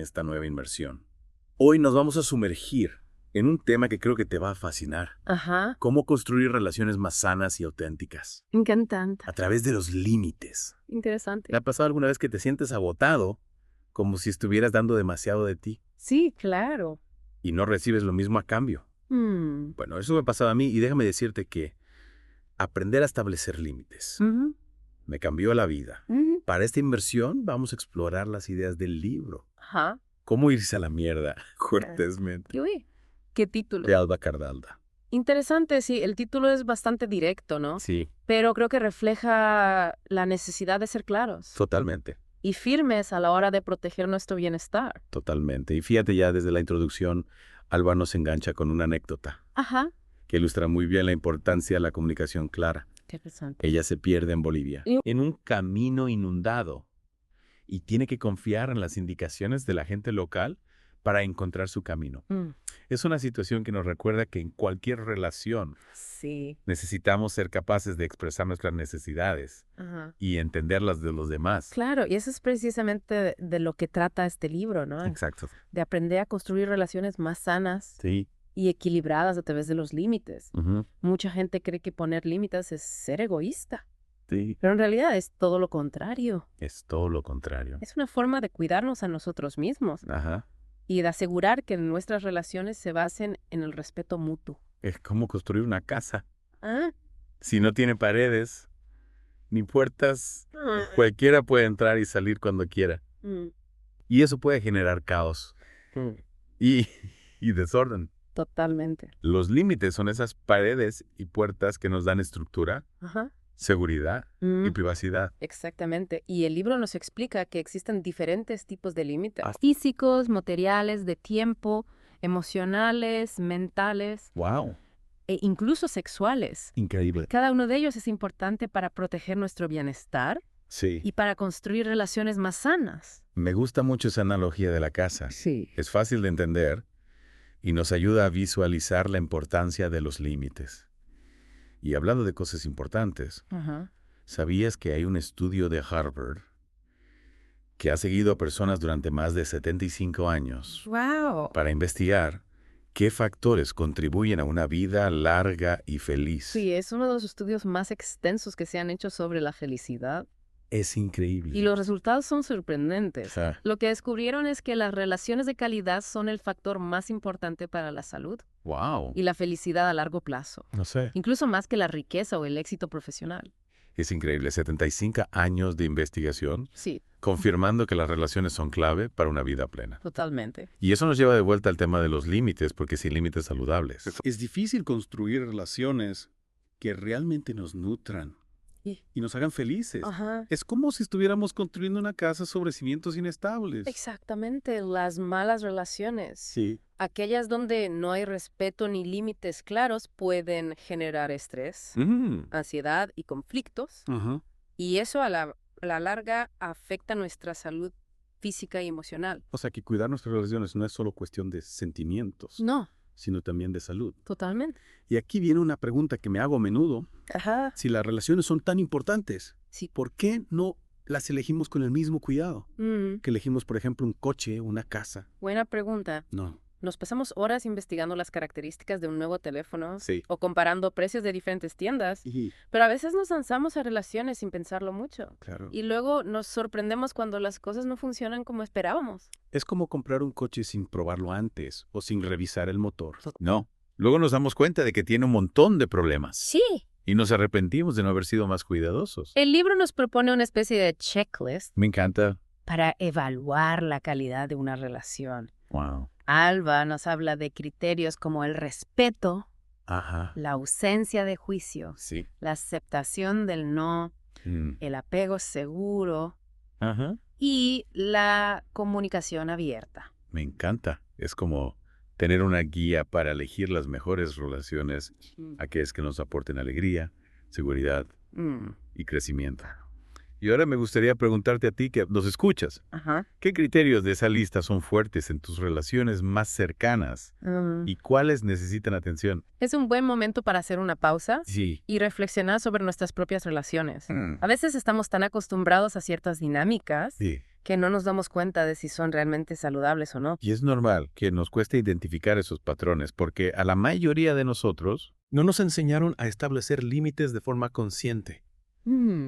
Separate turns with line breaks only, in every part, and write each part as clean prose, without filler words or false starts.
en esta nueva inmersión. Hoy nos vamos a sumergir en un tema que creo que te va a fascinar.
Ajá.
Cómo construir relaciones más sanas y auténticas.
Encantante.
A través de los límites.
Interesante.
¿Te ha pasado alguna vez que te sientes agotado, como si estuvieras dando demasiado de ti,
Sí, claro.
y no recibes lo mismo a cambio? Bueno, eso me pasaba a mí y déjame decirte que aprender a establecer límites
Ujú,
me cambió la vida.
ujú.
Para esta inversión vamos a explorar las ideas del libro.
Ajá.
Cómo irse a la mierda, cortésmente.
Uy, ¿qué título?
De Alba Cardalda.
Interesante, sí. El título es bastante directo, ¿no?
Sí,
Pero creo que refleja la necesidad de ser claros
totalmente,
y firmes a la hora de proteger nuestro bienestar.
totalmente. Y fíjate ya desde la introducción, Alba nos engancha con una anécdota
Ajá.
que ilustra muy bien la importancia de la comunicación clara.
Interesante.
Ella se pierde en Bolivia, en un camino inundado, y tiene que confiar en las indicaciones de la gente local para encontrar su camino. Es una situación que nos recuerda que en cualquier relación
Sí.
necesitamos ser capaces de expresar nuestras necesidades
Ajá.
y entenderlas de los demás.
Claro, y eso es precisamente de lo que trata este libro, ¿no?
Exacto.
De aprender a construir relaciones más sanas
Sí.
y equilibradas a través de los límites.
Ujú.
Mucha gente cree que poner límites es ser egoísta,
Sí.
pero en realidad es todo lo contrario.
Es todo lo contrario.
Es una forma de cuidarnos a nosotros mismos
Ajá.
y de asegurar que nuestras relaciones se basen en el respeto mutuo.
Es como construir una casa.
Ah,
Si no tiene paredes ni puertas, cualquiera puede entrar y salir cuando quiera.
mm,
Y eso puede generar caos y, y desorden.
totalmente.
Los límites son esas paredes y puertas que nos dan estructura,
Ajá.
seguridad y
Mm,
privacidad.
exactamente. Y el libro nos explica que existen diferentes tipos de límites.
Ah.
Físicos, materiales, de tiempo, emocionales, mentales
¡Wow!
e incluso sexuales.
Increíble.
Cada uno de ellos es importante para proteger nuestro bienestar
Sí.
y para construir relaciones más sanas.
Me gusta mucho esa analogía de la casa.
Sí.
Es fácil de entender y nos ayuda a visualizar la importancia de los límites. Y hablando de cosas importantes,
Ajá.
¿sabías que hay un estudio de Harvard que ha seguido a personas durante más de 75 años
¡Wow!
para investigar qué factores contribuyen a una vida larga y feliz?
Sí, es uno de los estudios más extensos que se han hecho sobre la felicidad.
Es increíble.
Y los resultados son sorprendentes.
Ja.
Lo que descubrieron es que las relaciones de calidad son el factor más importante para la salud
¡Wow!
y la felicidad a largo plazo,
No sé.
incluso más que la riqueza o el éxito profesional.
Es increíble. 75 años de investigación
Sí,
confirmando que las relaciones son clave para una vida plena.
totalmente.
Y eso nos lleva de vuelta al tema de los límites, porque sin límites saludables.
Es difícil construir relaciones que realmente nos nutran y nos hagan felices.
Ajá.
Es como si estuviéramos construyendo una casa sobre cimientos inestables.
Exactamente, las malas relaciones.
Sí.
Aquellas donde no hay respeto ni límites claros pueden generar estrés, ansiedad y conflictos.
Ajá.
Y eso a la larga afecta nuestra salud física y emocional.
O sea que cuidar nuestras relaciones no es solo cuestión de sentimientos,
No,
sino también de salud.
totalmente.
Y aquí viene una pregunta que me hago a menudo.
Ajá.
Si las relaciones son tan importantes,
Sí.
¿por qué no las elegimos con el mismo cuidado? Que elegimos, por ejemplo, un coche, una casa.
Buena pregunta.
No.
Nos pasamos horas investigando las características de un nuevo teléfono
Sí.
o comparando precios de diferentes tiendas,
Y,
pero a veces nos lanzamos a relaciones sin pensarlo mucho.
claro.
Y luego nos sorprendemos cuando las cosas no funcionan como esperábamos.
Es como comprar un coche sin probarlo antes o sin revisar el motor.
No. Luego nos damos cuenta de que tiene un montón de problemas.
Sí.
Y nos arrepentimos de no haber sido más cuidadosos.
El libro nos propone una especie de checklist
Me encanta.
para evaluar la calidad de una relación.
Wow.
Alba nos habla de criterios como el respeto,
Ajá.
la ausencia de juicio,
Sí.
la aceptación del no, el apego seguro
Ajá.
y la comunicación abierta.
Me encanta. Es como tener una guía para elegir las mejores relaciones, aquellas que nos aporten alegría, seguridad y crecimiento. Y ahora me gustaría preguntarte a ti que nos escuchas.
Ajá.
¿Qué criterios de esa lista son fuertes en tus relaciones más cercanas y cuáles necesitan atención?
Es un buen momento para hacer una pausa
Sí.
y reflexionar sobre nuestras propias relaciones. A veces estamos tan acostumbrados a ciertas dinámicas
Sí.
que no nos damos cuenta de si son realmente saludables o no.
Y es normal que nos cueste identificar esos patrones, porque a la mayoría de nosotros
no nos enseñaron a establecer límites de forma consciente.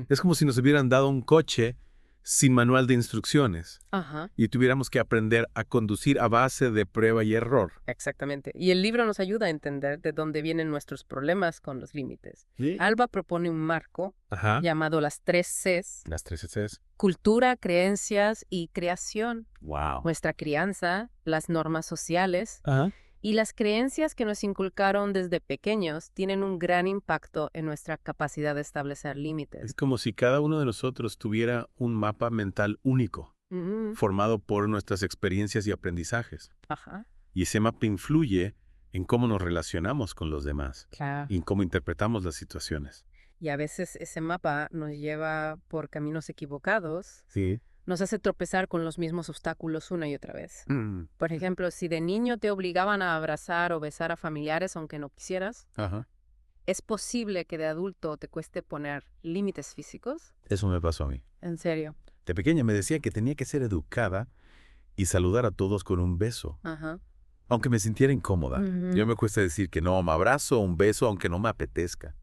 Es como si nos hubieran dado un coche sin manual de instrucciones y tuviéramos que aprender a conducir a base de prueba y error.
Exactamente. Y el libro nos ayuda a entender de dónde vienen nuestros problemas con los límites.
¿Sí?
Alba propone un marco llamado las 3 Cs.
Las 3 Cs.
Cultura, creencias y creación.
Wow.
Nuestra crianza, las normas sociales y las creencias que nos inculcaron desde pequeños tienen un gran impacto en nuestra capacidad de establecer límites.
Es como si cada uno de nosotros tuviera un mapa mental único, formado por nuestras experiencias y aprendizajes. Y ese mapa influye en cómo nos relacionamos con los demás y en cómo interpretamos las situaciones.
Y a veces ese mapa nos lleva por caminos equivocados.
Sí.
Nos hace tropezar con los mismos obstáculos una y otra vez. Por ejemplo, si de niño te obligaban a abrazar o besar a familiares aunque no quisieras, ¿es posible que de adulto te cueste poner límites físicos?
Eso me pasó a mí.
¿En serio?
De pequeña me decía que tenía que ser educada y saludar a todos con un beso, aunque me sintiera incómoda. Yo me cuesta decir que no, me abrazo o un beso aunque no me apetezca.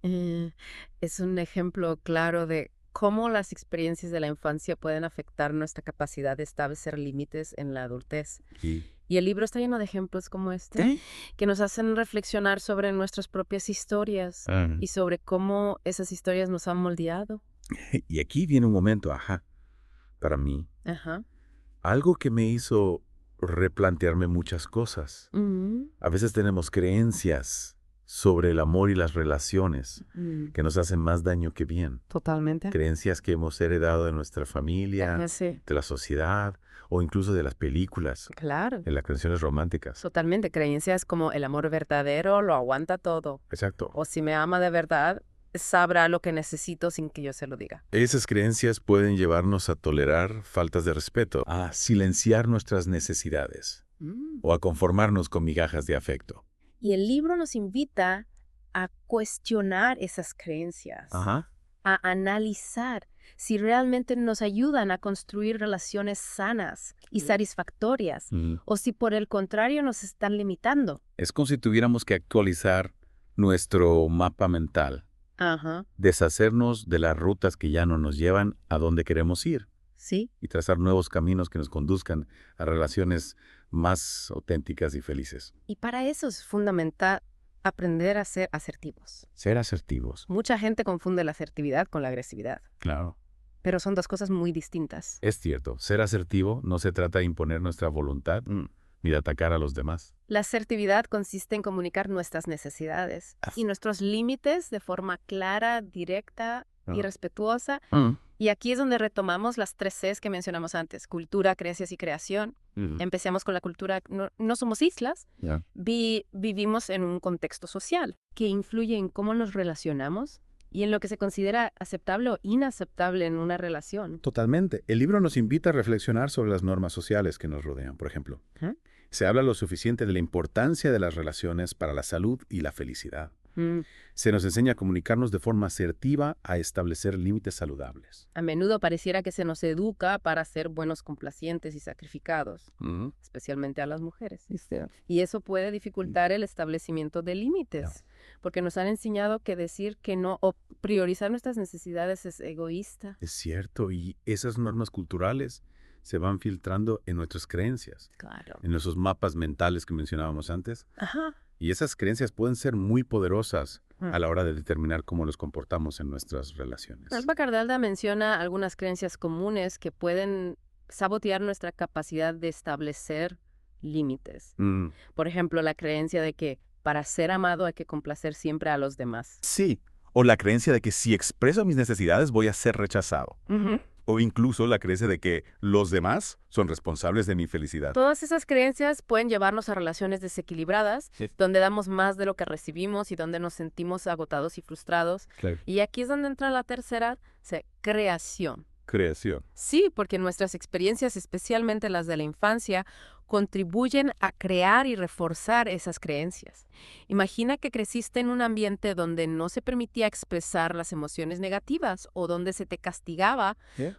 Es un ejemplo claro de cómo las experiencias de la infancia pueden afectar nuestra capacidad de establecer límites en la adultez. Y el libro está lleno de ejemplos como este, que nos hacen reflexionar sobre nuestras propias historias y sobre cómo esas historias nos han moldeado.
Y aquí viene un momento, para mí, algo que me hizo replantearme muchas cosas. A veces tenemos creencias sobre el amor y las relaciones que nos hacen más daño que bien.
Totalmente.
Creencias que hemos heredado de nuestra familia, de la sociedad o incluso de las películas.
Claro.
De las canciones románticas.
Totalmente. Creencias como el amor verdadero lo aguanta todo.
Exacto.
O si me ama de verdad, sabrá lo que necesito sin que yo se lo diga.
Esas creencias pueden llevarnos a tolerar faltas de respeto, a silenciar nuestras necesidades o a conformarnos con migajas de afecto.
Y el libro nos invita a cuestionar esas creencias, a analizar si realmente nos ayudan a construir relaciones sanas y satisfactorias, o si por el contrario nos están limitando.
Es como si tuviéramos que actualizar nuestro mapa mental, deshacernos de las rutas que ya no nos llevan a donde queremos ir.
Sí.
Y trazar nuevos caminos que nos conduzcan a relaciones más auténticas y felices.
Y para eso es fundamental aprender a ser asertivos.
Ser asertivos.
Mucha gente confunde la asertividad con la agresividad.
Claro.
Pero son dos cosas muy distintas.
Es cierto. Ser asertivo no se trata de imponer nuestra voluntad ni de atacar a los demás.
La asertividad consiste en comunicar nuestras necesidades y nuestros límites de forma clara, directa y respetuosa. Y aquí es donde retomamos las 3 Cs que mencionamos antes: cultura, creencias y creación. Empecemos con la cultura. No somos islas. Vivimos en un contexto social que influye en cómo nos relacionamos y en lo que se considera aceptable o inaceptable en una relación.
Totalmente. El libro nos invita a reflexionar sobre las normas sociales que nos rodean, por ejemplo. Se habla lo suficiente de la importancia de las relaciones para la salud y la felicidad. Se nos enseña a comunicarnos de forma asertiva, a establecer límites saludables.
A menudo pareciera que se nos educa para ser buenos complacientes y sacrificados, especialmente a las mujeres. Y eso puede dificultar el establecimiento de límites, porque nos han enseñado que decir que no o priorizar nuestras necesidades es egoísta.
Es cierto, y esas normas culturales se van filtrando en nuestras creencias, en esos mapas mentales que mencionábamos antes. Y esas creencias pueden ser muy poderosas a la hora de determinar cómo nos comportamos en nuestras relaciones.
Alba Cardalda menciona algunas creencias comunes que pueden sabotear nuestra capacidad de establecer límites. Por ejemplo, la creencia de que para ser amado hay que complacer siempre a los demás.
Sí, o la creencia de que si expreso mis necesidades voy a ser rechazado. O incluso la creencia de que los demás son responsables de mi felicidad.
Todas esas creencias pueden llevarnos a relaciones desequilibradas, donde damos más de lo que recibimos y donde nos sentimos agotados y frustrados. Y aquí es donde entra la tercera, creación.
Creación.
Sí, porque nuestras experiencias, especialmente las de la infancia, contribuyen a crear y reforzar esas creencias. Imagina que creciste en un ambiente donde no se permitía expresar las emociones negativas o donde se te castigaba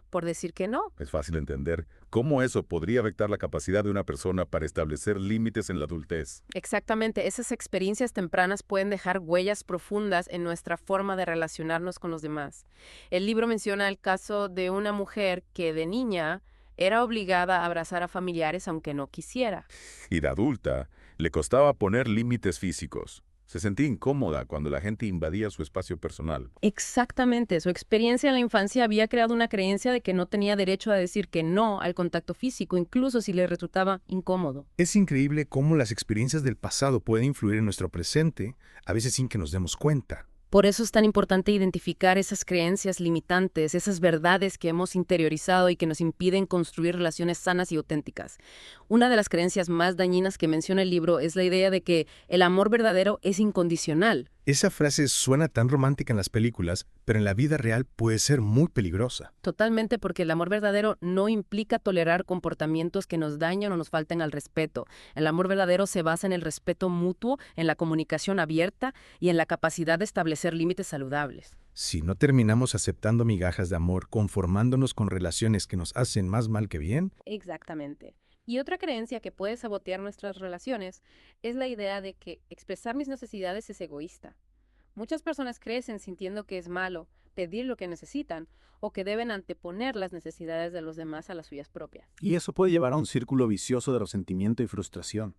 por decir que no.
Es fácil entender cómo eso podría afectar la capacidad de una persona para establecer límites en la adultez.
Exactamente, esas experiencias tempranas pueden dejar huellas profundas en nuestra forma de relacionarnos con los demás. El libro menciona el caso de una mujer que de niña era obligada a abrazar a familiares aunque no quisiera.
Y de adulta, le costaba poner límites físicos. Se sentía incómoda cuando la gente invadía su espacio personal.
Exactamente, su experiencia en la infancia había creado una creencia de que no tenía derecho a decir que no al contacto físico, incluso si le resultaba incómodo.
Es increíble cómo las experiencias del pasado pueden influir en nuestro presente, a veces sin que nos demos cuenta.
Por eso es tan importante identificar esas creencias limitantes, esas verdades que hemos interiorizado y que nos impiden construir relaciones sanas y auténticas. Una de las creencias más dañinas que menciona el libro es la idea de que el amor verdadero es incondicional.
Esa frase suena tan romántica en las películas, pero en la vida real puede ser muy peligrosa.
Totalmente, porque el amor verdadero no implica tolerar comportamientos que nos dañan o nos falten al respeto. El amor verdadero se basa en el respeto mutuo, en la comunicación abierta y en la capacidad de establecer límites saludables.
Si no terminamos aceptando migajas de amor, conformándonos con relaciones que nos hacen más mal que bien.
Exactamente. Y otra creencia que puede sabotear nuestras relaciones es la idea de que expresar mis necesidades es egoísta. Muchas personas crecen sintiendo que es malo pedir lo que necesitan o que deben anteponer las necesidades de los demás a las suyas propias.
Y eso puede llevar a un círculo vicioso de resentimiento y frustración.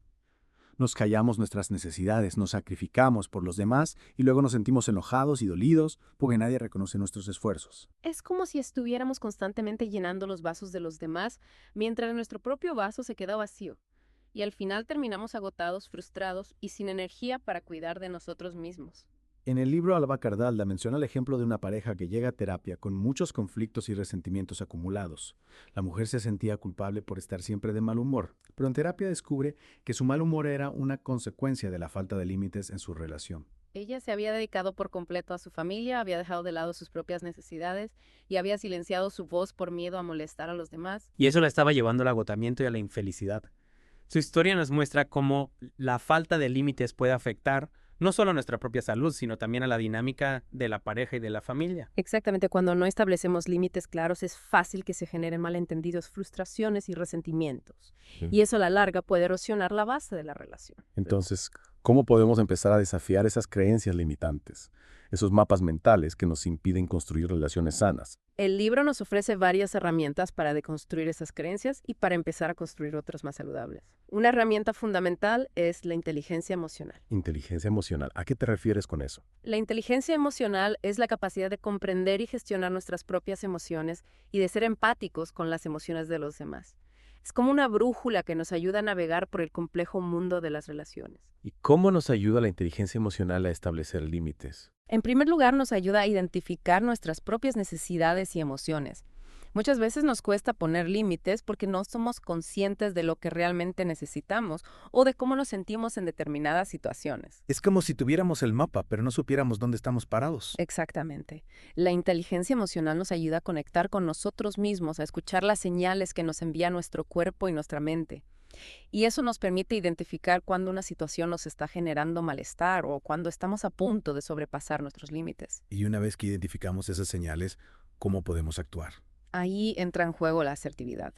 Nos callamos nuestras necesidades, nos sacrificamos por los demás y luego nos sentimos enojados y dolidos porque nadie reconoce nuestros esfuerzos.
Es como si estuviéramos constantemente llenando los vasos de los demás mientras nuestro propio vaso se queda vacío. Y al final terminamos agotados, frustrados y sin energía para cuidar de nosotros mismos.
En el libro Alba Cardalda menciona el ejemplo de una pareja que llega a terapia con muchos conflictos y resentimientos acumulados. La mujer se sentía culpable por estar siempre de mal humor, pero en terapia descubre que su mal humor era una consecuencia de la falta de límites en su relación.
Ella se había dedicado por completo a su familia, había dejado de lado sus propias necesidades y había silenciado su voz por miedo a molestar a los demás.
Y eso la estaba llevando al agotamiento y a la infelicidad. Su historia nos muestra cómo la falta de límites puede afectar no solo a nuestra propia salud, sino también a la dinámica de la pareja y de la familia.
Exactamente, cuando no establecemos límites claros es fácil que se generen malentendidos, frustraciones y resentimientos. Y eso a la larga puede erosionar la base de la relación.
Entonces, ¿cómo podemos empezar a desafiar esas creencias limitantes? Esos mapas mentales que nos impiden construir relaciones sanas.
El libro nos ofrece varias herramientas para deconstruir esas creencias y para empezar a construir otras más saludables. Una herramienta fundamental es la inteligencia emocional.
Inteligencia emocional. ¿A qué te refieres con eso?
La inteligencia emocional es la capacidad de comprender y gestionar nuestras propias emociones y de ser empáticos con las emociones de los demás. Es como una brújula que nos ayuda a navegar por el complejo mundo de las relaciones.
¿Y cómo nos ayuda la inteligencia emocional a establecer límites?
En primer lugar, nos ayuda a identificar nuestras propias necesidades y emociones. Muchas veces nos cuesta poner límites porque no somos conscientes de lo que realmente necesitamos o de cómo nos sentimos en determinadas situaciones.
Es como si tuviéramos el mapa, pero no supiéramos dónde estamos parados.
Exactamente. La inteligencia emocional nos ayuda a conectar con nosotros mismos, a escuchar las señales que nos envía nuestro cuerpo y nuestra mente. Y eso nos permite identificar cuando una situación nos está generando malestar o cuando estamos a punto de sobrepasar nuestros límites.
Y una vez que identificamos esas señales, ¿cómo podemos actuar?
Ahí entra en juego la asertividad.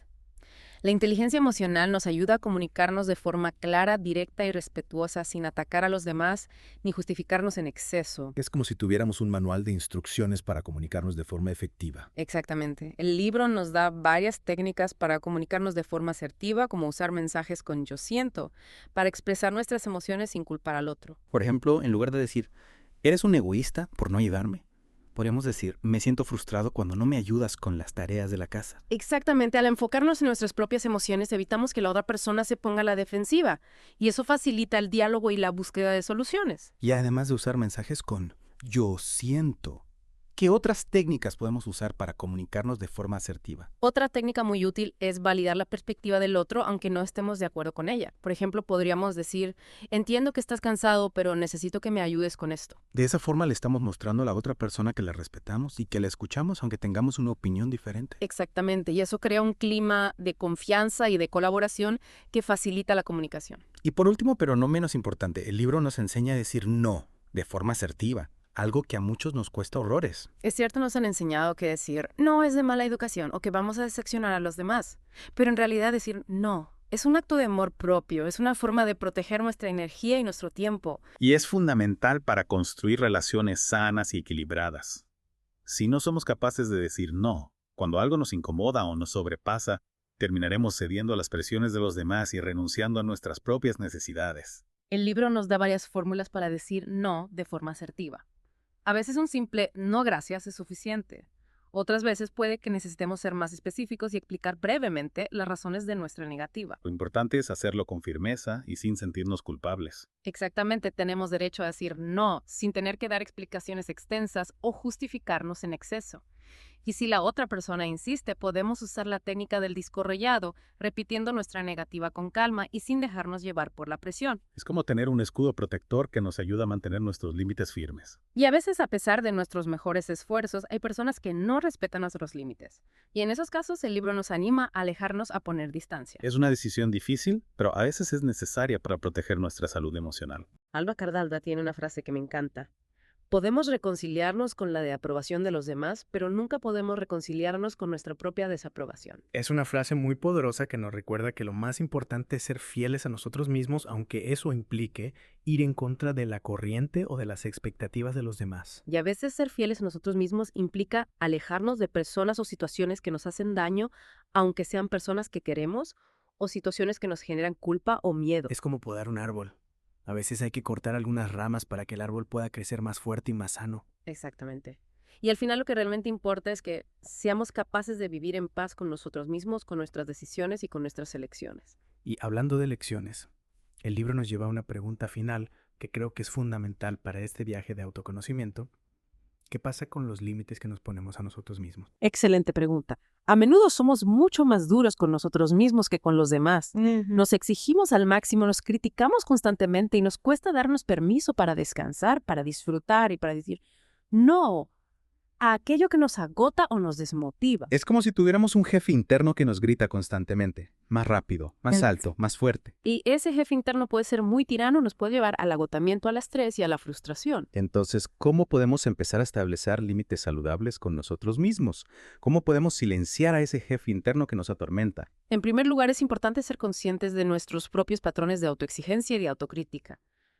La inteligencia emocional nos ayuda a comunicarnos de forma clara, directa y respetuosa sin atacar a los demás ni justificarnos en exceso.
Es como si tuviéramos un manual de instrucciones para comunicarnos de forma efectiva.
Exactamente. El libro nos da varias técnicas para comunicarnos de forma asertiva, como usar mensajes con yo siento, para expresar nuestras emociones sin culpar al otro.
Por ejemplo, en lugar de decir, ¿eres un egoísta por no ayudarme?, podríamos decir, me siento frustrado cuando no me ayudas con las tareas de la casa.
Exactamente, al enfocarnos en nuestras propias emociones evitamos que la otra persona se ponga a la defensiva y eso facilita el diálogo y la búsqueda de soluciones.
Y además de usar mensajes con yo siento, ¿Qué otras técnicas podemos usar para comunicarnos de forma asertiva?
Otra técnica muy útil es validar la perspectiva del otro aunque no estemos de acuerdo con ella. Por ejemplo, podríamos decir, entiendo que estás cansado, pero necesito que me ayudes con esto.
De esa forma le estamos mostrando a la otra persona que la respetamos y que la escuchamos aunque tengamos una opinión diferente.
Exactamente, y eso crea un clima de confianza y de colaboración que facilita la comunicación.
Y por último, pero no menos importante, el libro nos enseña a decir no de forma asertiva. Algo que a muchos nos cuesta horrores.
Es cierto, nos han enseñado que decir no es de mala educación o que vamos a decepcionar a los demás, pero en realidad decir no es un acto de amor propio, es una forma de proteger nuestra energía y nuestro tiempo.
Y es fundamental para construir relaciones sanas y equilibradas. Si no somos capaces de decir no, cuando algo nos incomoda o nos sobrepasa, terminaremos cediendo a las presiones de los demás y renunciando a nuestras propias necesidades.
El libro nos da varias fórmulas para decir no de forma asertiva. A veces un simple no gracias es suficiente. Otras veces puede que necesitemos ser más específicos y explicar brevemente las razones de nuestra negativa.
Lo importante es hacerlo con firmeza y sin sentirnos culpables.
Exactamente, tenemos derecho a decir no sin tener que dar explicaciones extensas o justificarnos en exceso. Y si la otra persona insiste, podemos usar la técnica del disco rayado, repitiendo nuestra negativa con calma y sin dejarnos llevar por la presión.
Es como tener un escudo protector que nos ayuda a mantener nuestros límites firmes.
Y a veces, a pesar de nuestros mejores esfuerzos, hay personas que no respetan nuestros límites. Y en esos casos, el libro nos anima a alejarnos a poner distancia.
Es una decisión difícil, pero a veces es necesaria para proteger nuestra salud emocional.
Alba Cardalda tiene una frase que me encanta. Podemos reconciliarnos con la de aprobación de los demás, pero nunca podemos reconciliarnos con nuestra propia desaprobación.
Es una frase muy poderosa que nos recuerda que lo más importante es ser fieles a nosotros mismos, aunque eso implique ir en contra de la corriente o de las expectativas de los demás.
Y a veces ser fieles a nosotros mismos implica alejarnos de personas o situaciones que nos hacen daño, aunque sean personas que queremos, o situaciones que nos generan culpa o miedo.
Es como podar un árbol. A veces hay que cortar algunas ramas para que el árbol pueda crecer más fuerte y más sano.
Exactamente. Y al final lo que realmente importa es que seamos capaces de vivir en paz con nosotros mismos, con nuestras decisiones y con nuestras elecciones.
Y hablando de elecciones, el libro nos lleva a una pregunta final que creo que es fundamental para este viaje de autoconocimiento. ¿Qué pasa con los límites que nos ponemos a nosotros mismos?
Excelente pregunta. A menudo somos mucho más duros con nosotros mismos que con los demás. Nos exigimos al máximo, nos criticamos constantemente y nos cuesta darnos permiso para descansar, para disfrutar y para decir no a aquello que nos agota o nos desmotiva.
Es como si tuviéramos un jefe interno que nos grita constantemente, más rápido, más alto, más fuerte.
Y ese jefe interno puede ser muy tirano, nos puede llevar al agotamiento, al estrés y a la frustración.
Entonces, ¿cómo podemos empezar a establecer límites saludables con nosotros mismos? ¿Cómo podemos silenciar a ese jefe interno que nos atormenta?
En primer lugar, es importante ser conscientes de nuestros propios patrones de autoexigencia y de autocrítica.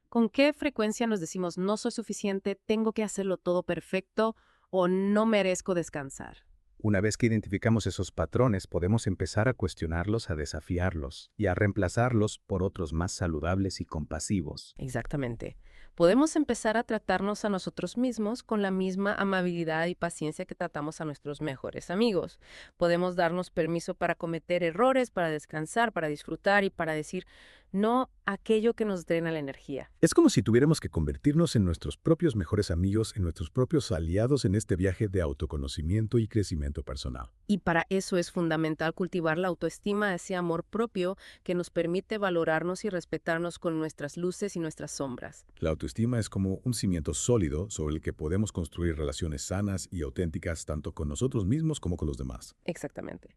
¿Con qué frecuencia nos decimos no soy suficiente, tengo que hacerlo todo perfecto o no merezco descansar?
Una vez que identificamos esos patrones, podemos empezar a cuestionarlos, a desafiarlos y a reemplazarlos por otros más saludables y compasivos.
Exactamente. Podemos empezar a tratarnos a nosotros mismos con la misma amabilidad y paciencia que tratamos a nuestros mejores amigos. Podemos darnos permiso para cometer errores, para descansar, para disfrutar y para decir no a aquello que nos drena la energía.
Es como si tuviéramos que convertirnos en nuestros propios mejores amigos, en nuestros propios aliados en este viaje de autoconocimiento y crecimiento personal.
Y para eso es fundamental cultivar la autoestima, ese amor propio que nos permite valorarnos y respetarnos con nuestras luces y nuestras sombras.
La autoestima es como un cimiento sólido sobre el que podemos construir relaciones sanas y auténticas tanto con nosotros mismos como con los demás.
Exactamente.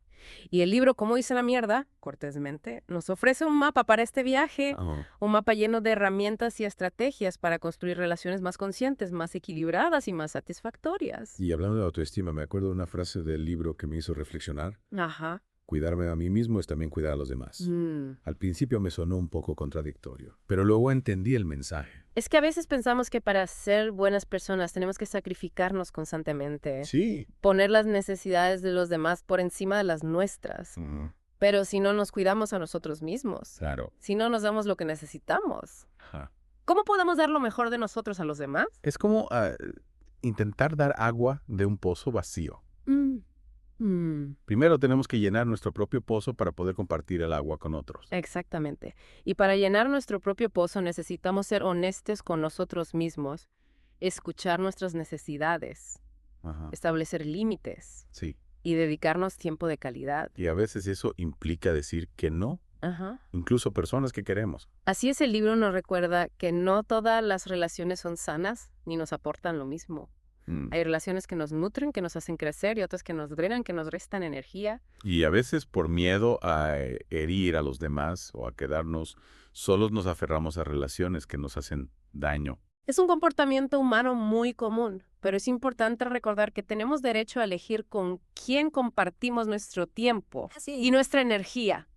Y el libro Cómo dice la mierda, cortésmente, nos ofrece un mapa para este viaje, un mapa lleno de herramientas y estrategias para construir relaciones más conscientes, más equilibradas y más satisfactorias.
Y hablando de autoestima, me acuerdo de una frase del libro que me hizo reflexionar.
Ajá.
Cuidarme a mí mismo es también cuidar a los demás. Al principio me sonó un poco contradictorio, pero luego entendí el mensaje.
Es que a veces pensamos que para ser buenas personas tenemos que sacrificarnos constantemente.
Sí.
Poner las necesidades de los demás por encima de las nuestras. Pero si no nos cuidamos a nosotros mismos.
Claro.
Si no nos damos lo que necesitamos.
Ajá.
¿Cómo podemos dar lo mejor de nosotros a los demás?
Es como intentar dar agua de un pozo vacío. Primero tenemos que llenar nuestro propio pozo para poder compartir el agua con otros.
Exactamente. Y para llenar nuestro propio pozo necesitamos ser honestos con nosotros mismos, escuchar nuestras necesidades establecer límites
Sí.
y dedicarnos tiempo de calidad.
Y a veces eso implica decir que no, incluso personas que queremos.
Así es, el libro nos recuerda que no todas las relaciones son sanas ni nos aportan lo mismo. Hay relaciones que nos nutren, que nos hacen crecer, y otras que nos drenan, que nos restan energía.
Y a veces por miedo a herir a los demás o a quedarnos solos nos aferramos a relaciones que nos hacen daño.
Es un comportamiento humano muy común, pero es importante recordar que tenemos derecho a elegir con quién compartimos nuestro tiempo y nuestra energía.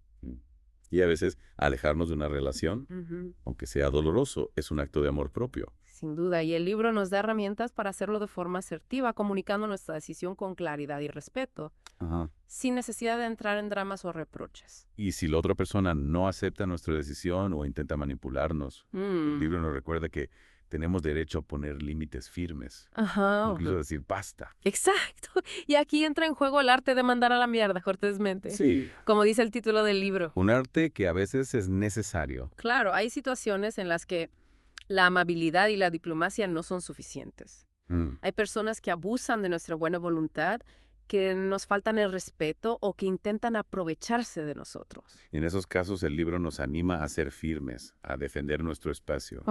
Y a veces alejarnos de una relación, aunque sea doloroso, es un acto de amor propio.
Sin duda, y el libro nos da herramientas para hacerlo de forma asertiva, comunicando nuestra decisión con claridad y respeto, sin necesidad de entrar en dramas o reproches.
Y si la otra persona no acepta nuestra decisión o intenta manipularnos, el libro nos recuerda que tenemos derecho a poner límites firmes, incluso decir basta.
Exacto. Y aquí entra en juego el arte de mandar a la mierda, cortésmente.
Sí.
Como dice el título del libro.
Un arte que a veces es necesario.
Claro, hay situaciones en las que la amabilidad y la diplomacia no son suficientes. Hay personas que abusan de nuestra buena voluntad, que nos faltan el respeto o que intentan aprovecharse de nosotros.
En esos casos, el libro nos anima a ser firmes, a defender nuestro espacio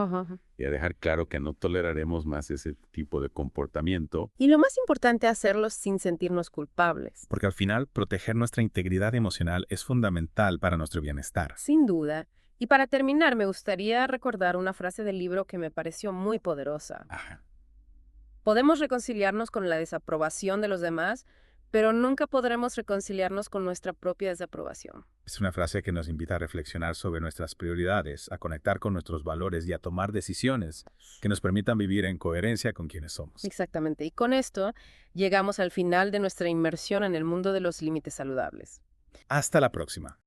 y a dejar claro que no toleraremos más ese tipo de comportamiento.
Y lo más importante, hacerlo sin sentirnos culpables.
Porque al final, proteger nuestra integridad emocional es fundamental para nuestro bienestar.
Sin duda. Y para terminar, me gustaría recordar una frase del libro que me pareció muy poderosa. Podemos reconciliarnos con la desaprobación de los demás, pero nunca podremos reconciliarnos con nuestra propia desaprobación.
Es una frase que nos invita a reflexionar sobre nuestras prioridades, a conectar con nuestros valores y a tomar decisiones que nos permitan vivir en coherencia con quienes somos.
Exactamente. Y con esto llegamos al final de nuestra inmersión en el mundo de los límites saludables.
Hasta la próxima.